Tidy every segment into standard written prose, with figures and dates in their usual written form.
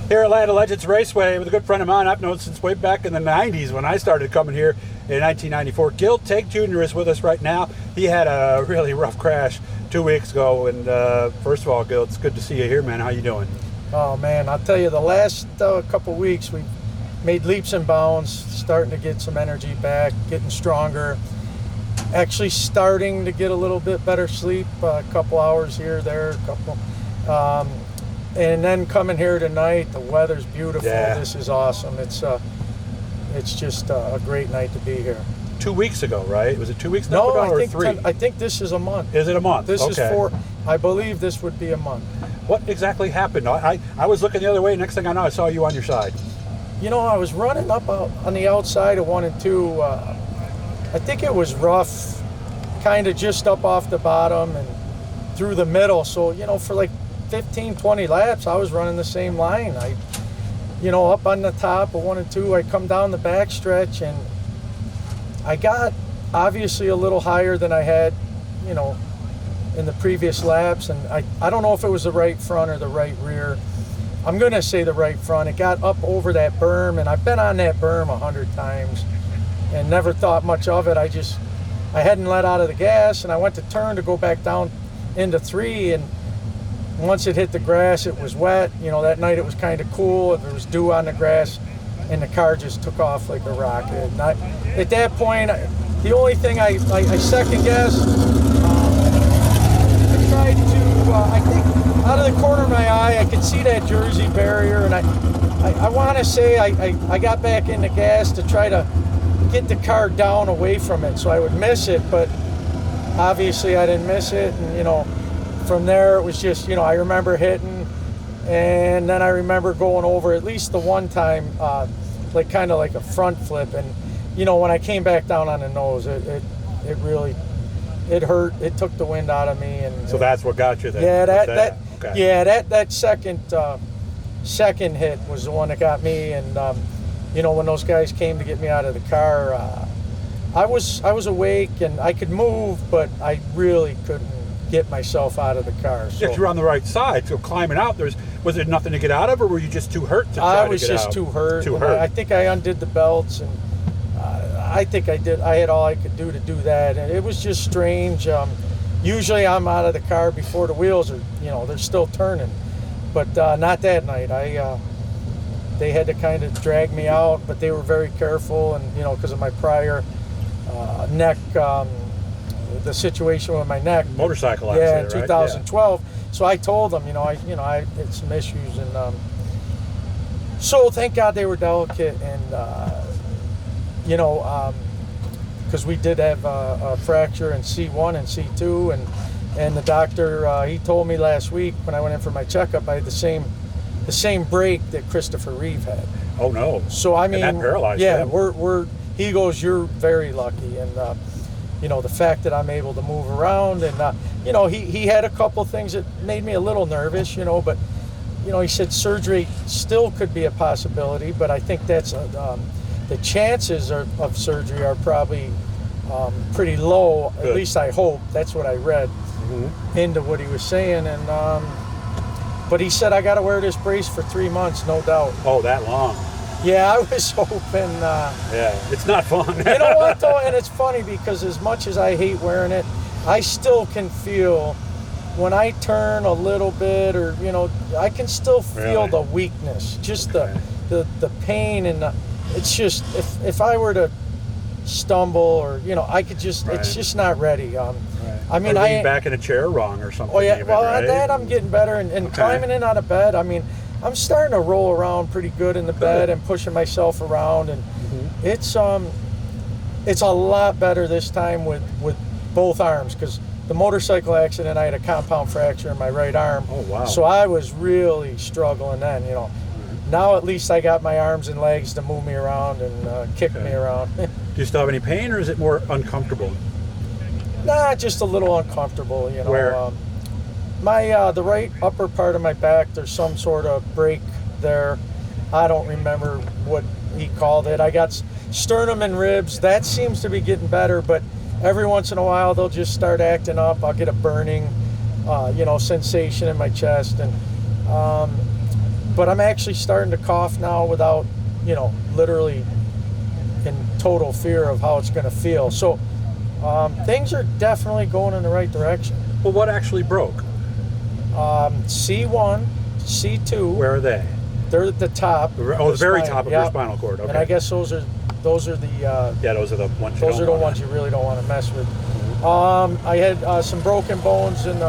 here at Land of Legends Raceway with a good friend of mine I've known since way back in the 90s when I started coming here in 1994. Gil Tegg Jr. is with us right now. He had a really rough crash 2 weeks ago, and first of all, Gil, it's good to see you here, man. How you doing? Oh man, I'll tell you, the last couple weeks we've made leaps and bounds, starting to get some energy back, getting stronger, actually starting to get a little bit better sleep, a couple hours here, there, a couple. And then coming here tonight, the weather's beautiful. Yeah. This is awesome. It's just a great night to be here. 2 weeks ago, right? Was it 2 weeks No, ago I or think 3? I think this is a month. Is it a month? This is Okay. 4. I believe this would be a month. What exactly happened? I was looking the other way. Next thing I know, I saw you on your side. You know, I was running up on the outside of 1 and 2. I think it was rough, kind of just up off the bottom and through the middle. So, you know, for like 15, 20 laps, I was running the same line. Up on the top of 1 and 2, I come down the back stretch, and I got obviously a little higher than I had, in the previous laps. And I don't know if it was the right front or the right rear. I'm going to say the right front. It got up over that berm, and I've been on that berm 100 times and never thought much of it. I hadn't let out of the gas, and I went to turn to go back down into 3, and once it hit the grass, it was wet. That night it was kind of cool. There was dew on the grass, and the car just took off like a rocket. And at that point, the only thing I second guessed, I tried to, I think out of the corner of my eye, I could see that Jersey barrier, and I want to say I got back in the gas to try to get the car down away from it so I would miss it, but obviously I didn't miss it. And from there it was just, I remember hitting, and then I remember going over at least the one time, kind of like a front flip, and when I came back down on the nose, it really, it hurt. It took the wind out of me. And So that's what got you there? Yeah, Okay. yeah, that second hit was the one that got me. And when those guys came to get me out of the car, I was awake and I could move, but I really couldn't get myself out of the car. So Yeah, 'cause you're on the right side, so climbing out, was there nothing to get out of, or were you just too hurt to try to get out? I was just too hurt. Too hurt. I think I undid the belts, and I think I did. I had all I could do to do that, and it was just strange. Usually I'm out of the car before the wheels are, they're still turning, but not that night. They had to kind of drag me out, but they were very careful, and because of my prior neck, the situation with my neck. Motorcycle Yeah, in accident, right? 2012. So I told them, I had some issues, and so thank God they were delicate, and because we did have a fracture in C1 and C2, and the doctor he told me last week when I went in for my checkup, I had the same break that Christopher Reeve had. Oh no! So I mean, and that paralyzed yeah, him. he goes, you're very lucky, and the fact that I'm able to move around, and he had a couple things that made me a little nervous, but he said surgery still could be a possibility, but I think that's the chances of surgery are probably pretty low. Good. At least I hope. That's what I read into what he was saying, and but he said I got to wear this brace for 3 months, no doubt. Oh, that long? Yeah, I was hoping. Yeah, it's not fun. You know what though, and it's funny because as much as I hate wearing it, I still can feel when I turn a little bit, or I can still feel Really? the weakness, just Okay. the pain, and it's just if I were to stumble, or I could just Right. it's just not ready. Right. I mean, or I lean back in a chair wrong or something. Oh yeah, even, well right? that I'm getting better, and Okay. climbing in out of bed. I mean, I'm starting to roll around pretty good in the bed and pushing myself around, and it's a lot better this time with both arms, because the motorcycle accident, I had a compound fracture in my right arm. Oh wow! So I was really struggling then. Now at least I got my arms and legs to move me around and kick me around. Do you still have any pain, or is it more uncomfortable? Nah, just a little uncomfortable. Where? My the right upper part of my back, there's some sort of break there. I don't remember what he called it. I got sternum and ribs. That seems to be getting better, but every once in a while they'll just start acting up. I'll get a burning, sensation in my chest, and but I'm actually starting to cough now without, literally in total fear of how it's going to feel. So things are definitely going in the right direction. Well, what actually broke? C1, C2. Where are they? They're at the top. Oh, the very top of your spinal cord. Okay. And I guess those are the those are the ones. Those are the ones you really don't want to mess with. I had some broken bones in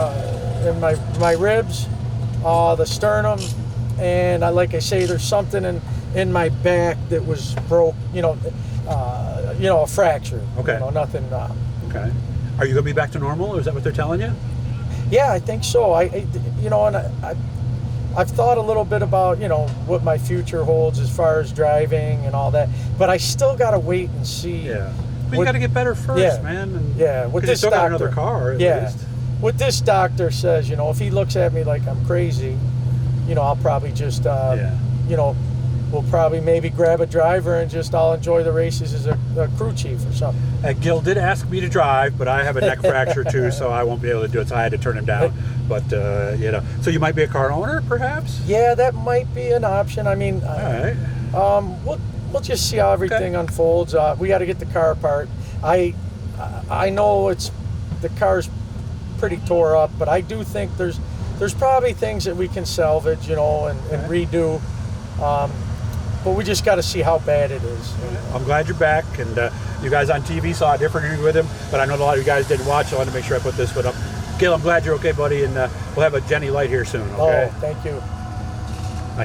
my ribs, the sternum, and like I say, there's something in my back that was broke. A fracture. Okay. Nothing. Okay. Are you going to be back to normal, or is that what they're telling you? Yeah, I think so. I've thought a little bit about, what my future holds as far as driving and all that, but I still got to wait and see. Yeah. But you got to get better first, man. And, with this this still doctor, got another car, at least. What this doctor says, if he looks at me like I'm crazy, I'll probably just, we'll probably maybe grab a driver and I'll enjoy the races as a crew chief or something. Gil did ask me to drive, but I have a neck fracture too, so I won't be able to do it. So I had to turn him down. But so you might be a car owner, perhaps. Yeah, that might be an option. I mean, all right. We'll just see how everything unfolds. We got to get the car apart. I know the car's pretty tore up, but I do think there's probably things that we can salvage, and redo. But we just got to see how bad it is. I'm glad you're back, and you guys on TV saw a different interview with him, but I know a lot of you guys didn't watch, so I wanted to make sure I put this one up. Gil, I'm glad you're okay, buddy, and we'll have a Jenny light here soon, okay? Oh, thank you.